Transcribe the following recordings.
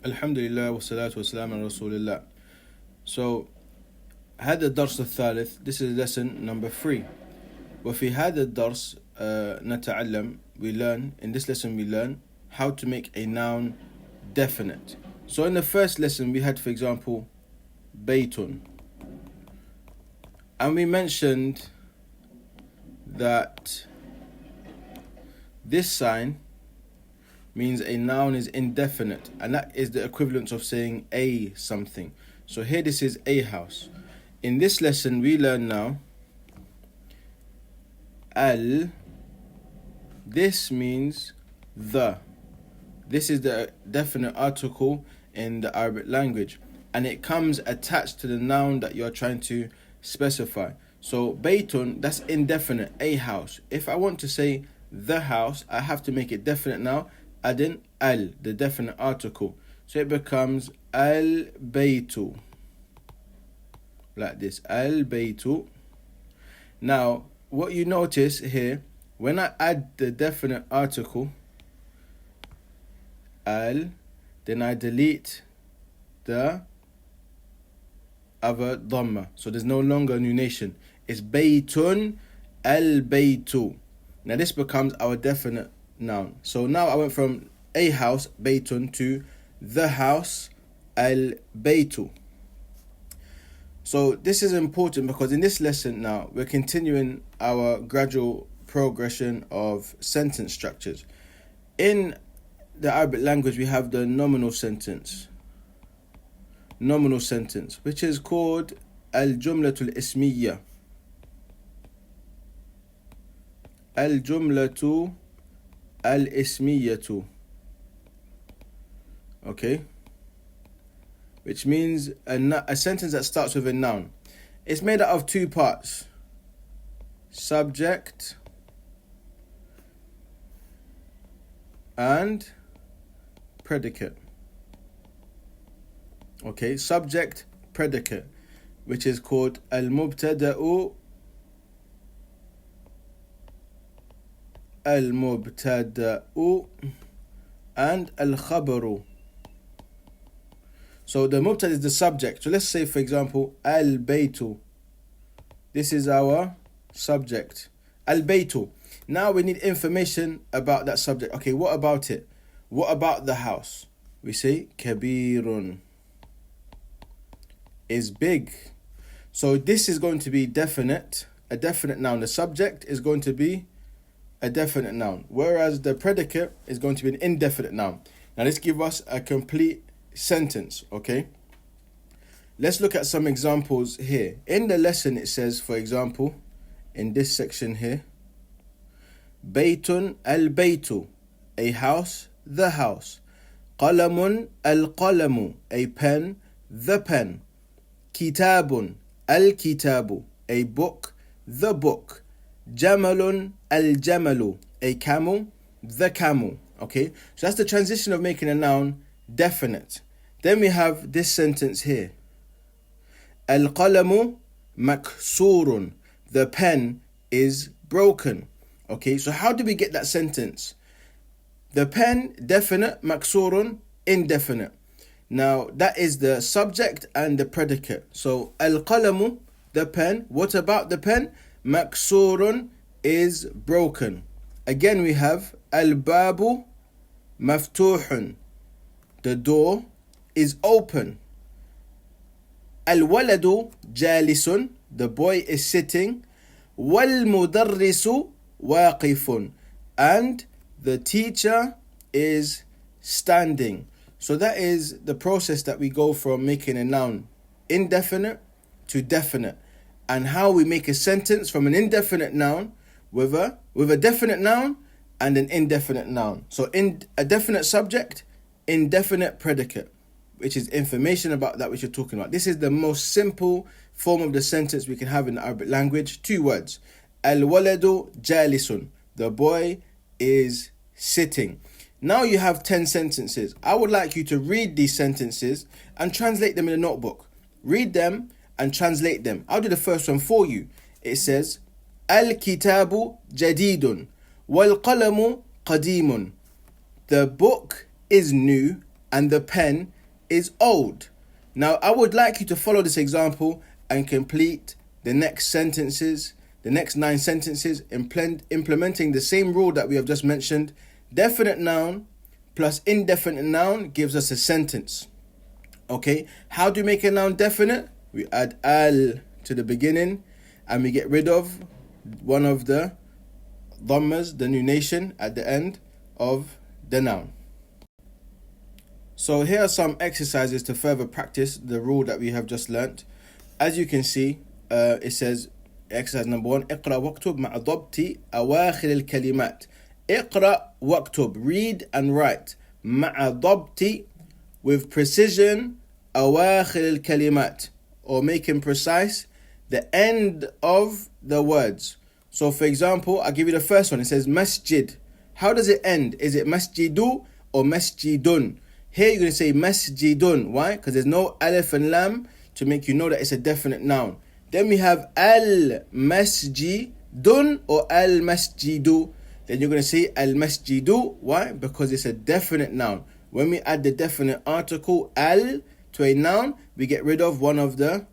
Alhamdulillah wassalatu wassalam ala Rasulillah. So هذا الدرس الثالث. This is lesson number 3. وفي هذا الدرس نتعلم, we learn, in this lesson we learn how to make a noun definite. So in the first lesson we had, for example, بيت, and we mentioned that this sign means a noun is indefinite, and that is the equivalent of saying a something. So here this is a house. In this lesson we learn now al. This means the. This is the definite article in the Arabic language, and it comes attached to the noun that you're trying to specify. So baytun, that's indefinite, a house. If I want to say the house, I have to make it definite now, add in al, the definite article. So it becomes al baytu, like this, al baytu. Now what you notice here, when I add the definite article al, then I delete the other dhamma, so there's no longer nunation. It's baytun al baytu. Now this becomes our definite noun. So now I went from a house, baytun, to the house, al baytu. So this is important because in this lesson now we're continuing our gradual progression of sentence structures. In the Arabic language we have the nominal sentence, which is called al-jumlatul ismiyya. Al-jumlatu al-ismiyatu. Okay? Which means a sentence that starts with a noun. It's made out of two parts: subject and predicate. Okay, subject, predicate, which is called al-mubtada'u, and al-khabaru. So the mubtada is the subject. So let's say, for example, al-baytu. This is our subject, al-baytu. Now we need information about that subject. Okay, what about it? What about the house? We say kabirun, is big. So this is going to be definite, a definite noun. The subject is going to be a definite noun, whereas the predicate is going to be an indefinite noun. Now let's give us a complete sentence, okay? Let's look at some examples here. In the lesson it says, for example, in this section here, baytun al-baytu, a house, the house. Qalamun al-qalamu, a pen, the pen. Kitabun al-kitabu, a book, the book. Jamalun al-jamalu, a camel, the camel. Okay, so that's the transition of making a noun definite. Then we have this sentence here. Al-qalamu maksurun, the pen is broken. Okay, so how do we get that sentence? The pen, definite, maksurun, indefinite. Now that is the subject and the predicate. So al-qalamu, the pen. What about the pen? Maksurun, is broken. Again we have al-babu maftuhun, the door is open. Al-waladu jalisun, the boy is sitting. Wal-mudarrisu waqifun, and the teacher is standing. So that is the process that we go from making a noun indefinite to definite, and how we make a sentence from an indefinite noun with a definite noun and an indefinite noun. So in a definite subject, indefinite predicate, which is information about that which you're talking about. This is the most simple form of the sentence we can have in the Arabic language. 2 words. Al-waladu jalisun, the boy is sitting. Now you have 10 sentences. I would like you to read these sentences and translate them in a notebook. Read them and translate them. I'll do the first one for you. It says, Al-kitabu jadidun, wal-qalamu qadimun. The book is new and the pen is old. Now, I would like you to follow this example and complete the next sentences, the next 9 sentences, implementing the same rule that we have just mentioned. Definite noun plus indefinite noun gives us a sentence. Okay, how do we make a noun definite? We add al to the beginning and we get rid of one of the dhammas, the nunation at the end of the noun. So here are some exercises to further practice the rule that we have just learnt. As you can see, it says, exercise number 1, اقرأ واكتب مع ضبط أواخر الكلمات. اقرأ واكتب, read and write. مع ضبط, with precision, أواخر الكلمات, or making precise the end of the words. So for example, I'll give you the first one. It says masjid. How does it end? Is it masjidu or masjidun? Here you're going to say masjidun. Why? Because there's no alif and lam to make you know that it's a definite noun. Then we have al-masjidun or al-masjidu. Then you're going to say al-masjidu. Why? Because it's a definite noun. When we add the definite article al to a noun, we get rid of one of the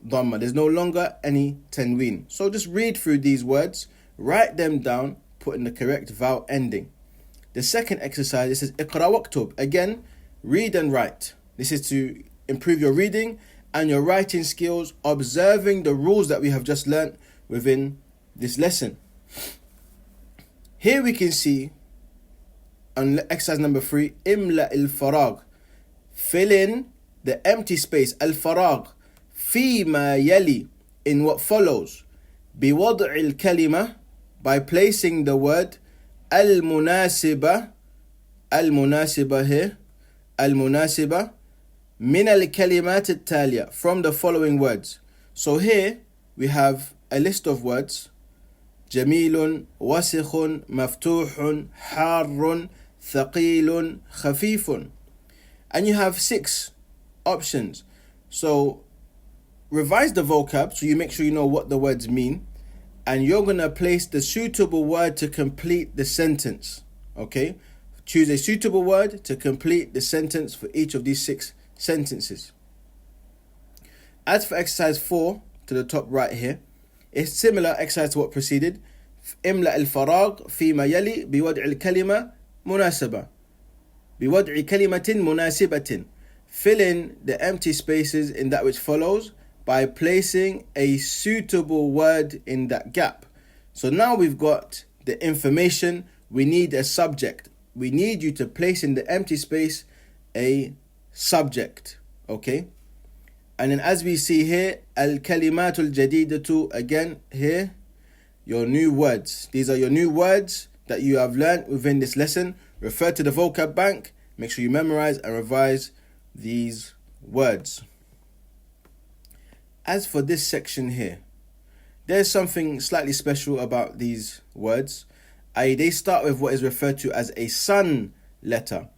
dhamma. There's no longer any tanween. So just read through these words, write them down, put in the correct vowel ending. The second exercise, it says iqra waktub. Again, read and write. This is to improve your reading and your writing skills, observing the rules that we have just learnt within this lesson. Here we can see on exercise number 3, imla al-farag. Fill in the empty space, al-farag, فيما يلي, in what follows. بوضع الكلمة, by placing the word المناسبة, المناسبة here, المناسبة من الكلمات التالية, from the following words. So here we have a list of words: جميل, وسخ, مفتوح, حار, ثقيل, خفيف. And you have 6 options. So revise the vocab so you make sure you know what the words mean, and you're going to place the suitable word to complete the sentence. Okay? Choose a suitable word to complete the sentence for each of these 6 sentences. As for exercise 4 to the top right here, it's similar exercise to what preceded. املأ الفراغ فيما يلي بوضع الكلمة مناسبة. بوضع كلمة مناسبة. Fill in the empty spaces in that which follows by placing a suitable word in that gap. So now we've got the information. We need a subject. We need you to place in the empty space a subject. Okay? And then as we see here, al-kalimatul jadidatu, again here, your new words. These are your new words that you have learned within this lesson. Refer to the vocab bank. Make sure you memorize and revise these words. As for this section here, there's something slightly special about these words. They start with what is referred to as a sun letter.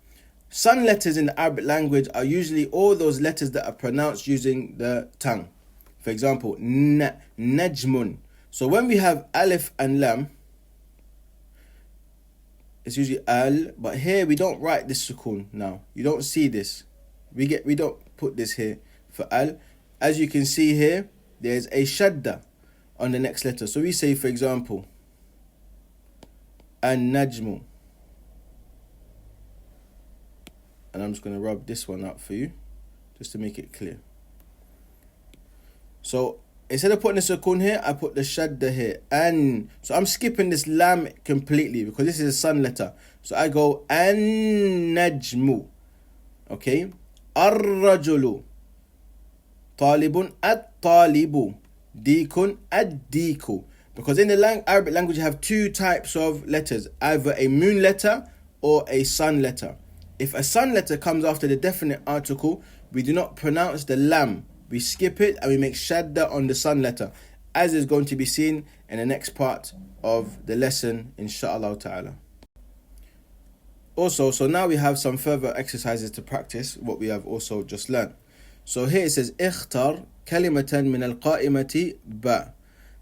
Sun letters in the Arabic language are usually all those letters that are pronounced using the tongue. For example, najmun. So when we have alif and lam, it's usually al, but here we don't write this sukun now. You don't see this. We don't put this here for al. As you can see here, there's a shadda on the next letter. So we say, for example, an-najmu. And I'm just going to rub this one out for you, just to make it clear. So instead of putting the sukun here, I put the shadda here. And so I'm skipping this lam completely because this is a sun letter. So I go an-najmu. Okay? Ar-rajulu. Talibun at-talibu. Dikun ad-diku. Because in the Arabic language you have 2 types of letters, either a moon letter or a sun letter. If a sun letter comes after the definite article, we do not pronounce the lam. We skip it and we make shadda on the sun letter, as is going to be seen in the next part of the lesson, inshaAllah ta'ala. Also, so now we have some further exercises to practice what we have also just learned. So here it says, اختر كلمة من القائمة با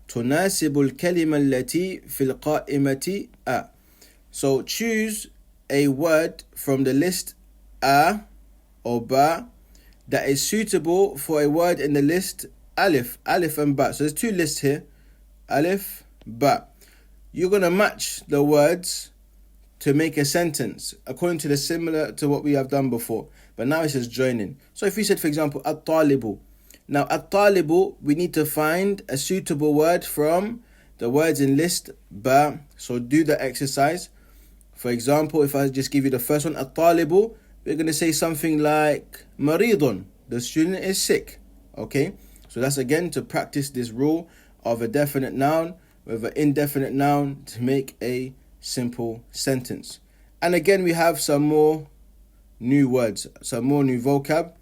تناسب الكلمة التي في القائمة أ. So choose a word from the list a or ba that is suitable for a word in the list alif and ba. So there's two lists here, alif, ba. You're going to match the words to make a sentence according to the similar to what we have done before. But now it says joining. So if we said, for example, at-talibu. Now, at-talibu, we need to find a suitable word from the words in list ba. So do the exercise. For example, if I just give you the first one, at-talibu, we're going to say something like maridun. The student is sick. Okay? So that's again to practice this rule of a definite noun with an indefinite noun to make a simple sentence. And again, we have some more new words, some more new vocab.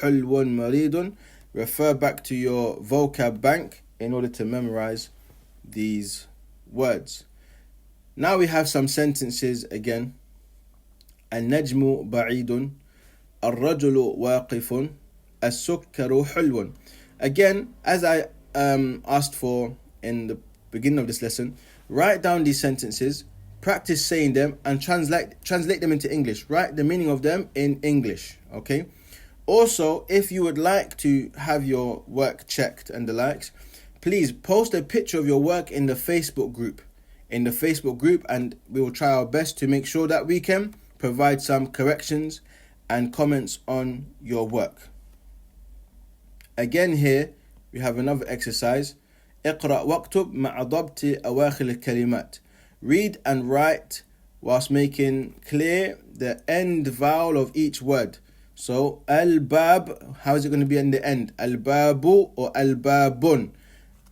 Hulwun maridun. Refer back to your vocab bank in order to memorize these words. Now we have some sentences again. النجم بعيد الرجل واقف السكر حلو. Again, as I asked for in the beginning of this lesson, write down these sentences, practice saying them, and translate them into English. Write the meaning of them in English, okay? Also, if you would like to have your work checked and the likes, please post a picture of your work in the Facebook group. And we will try our best to make sure that we can provide some corrections and comments on your work. Again here, we have another exercise. اقرأ واكتب مع ضبط أواخر الكلمات. Read and write whilst making clear the end vowel of each word. So, al-bab, how is it going to be in the end? Al-babu or al-babun.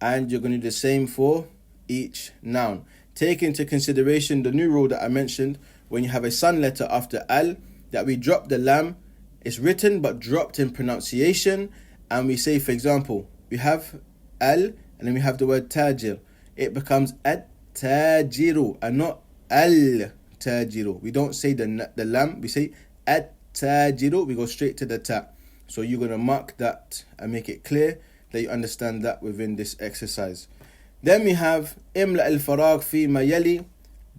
And you're going to do the same for each noun. Take into consideration the new rule that I mentioned. When you have a sun letter after al, that we drop the lam. It's written but dropped in pronunciation. And we say, for example, we have al and then we have the word tajir. It becomes at-tajiru and not al-tajiru. We don't say the lam, we say at-tajiru. We go straight to the ta. So you're going to mark that and make it clear that you understand that within this exercise. Then we have املأ الفراغ فيما يلي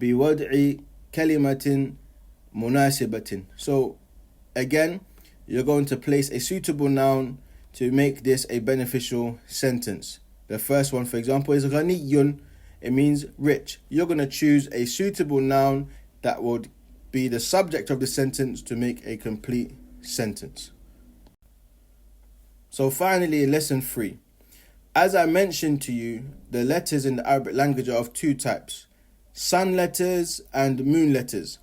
بوضع كلمة مناسبة. So again, you're going to place a suitable noun to make this a beneficial sentence. The first one, for example, is غني. It means rich. You're going to choose a suitable noun that would be the subject of the sentence to make a complete sentence. So finally, lesson 3. As I mentioned to you, the letters in the Arabic language are of two types: sun letters and moon letters.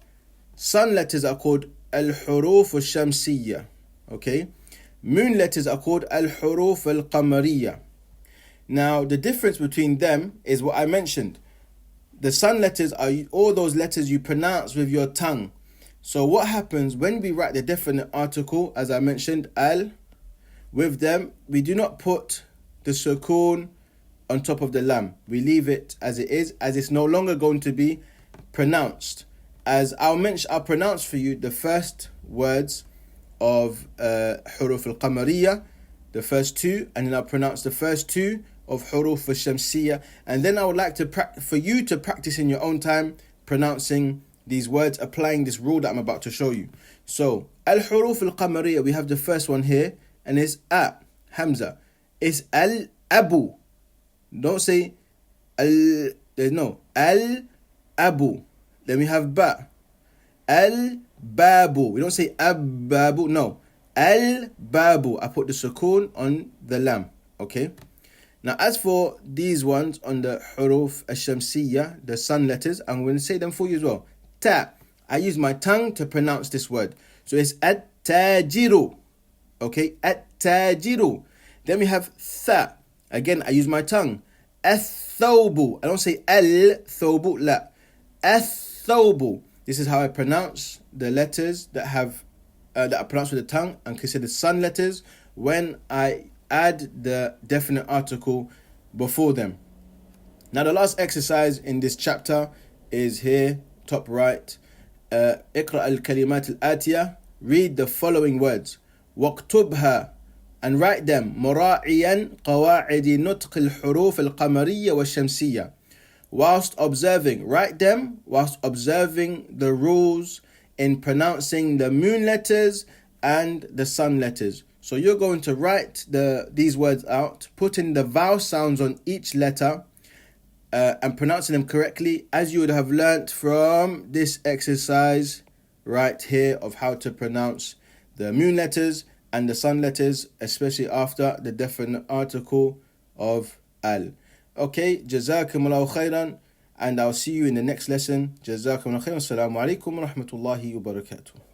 Sun letters are called al-huruf al-shamsiyya. Okay? Moon letters are called al-huruf al-qamariyya. Now, the difference between them is what I mentioned. The sun letters are all those letters you pronounce with your tongue. So what happens when we write the definite article, as I mentioned, al, with them, we do not put the sukoon on top of the lam. We leave it as it is, as it's no longer going to be pronounced. As I'll pronounce for you the first words of huruf al-qamariyya, the first two, and then I'll pronounce the first two of huruf al-shamsiyya, and then I would like for you to practice in your own time pronouncing these words, applying this rule that I'm about to show you. So, al-huruf al-qamariyya, we have the first one here, and it's a, hamza. It's al-abu. Don't say al, there's no, al-abu. Then we have ba, al-babu. We don't say ab-babu, no, al-babu. I put the sukoon on the lam, okay? Now, as for these ones on the huruf al-shamsiyya, the sun letters, I'm going to say them for you as well. Ta. I use my tongue to pronounce this word. So it's at-tajiru. Okay, at-tajiru. Then we have tha. Again, I use my tongue. Ath-thawbu. I don't say al-thawbu, la. Ath-thawbu. This is how I pronounce the letters that are pronounced with the tongue and considered sun letters when I add the definite article before them. Now the last exercise in this chapter is here, top right. اقرأ الكلمات الآتية. Read the following words. واكتبها, and write them. مراعيا قواعد نطق الحروف القمرية والشمسية. Whilst observing, write them whilst observing the rules in pronouncing the moon letters and the sun letters. So you're going to write these words out, putting the vowel sounds on each letter, and pronouncing them correctly, as you would have learnt from this exercise right here of how to pronounce the moon letters and the sun letters, especially after the definite article of al. Okay, jazakumullahu khairan, and I'll see you in the next lesson. Jazakumullahu khairan. Assalamu alaikum wa rahmatullahi wa barakatuh.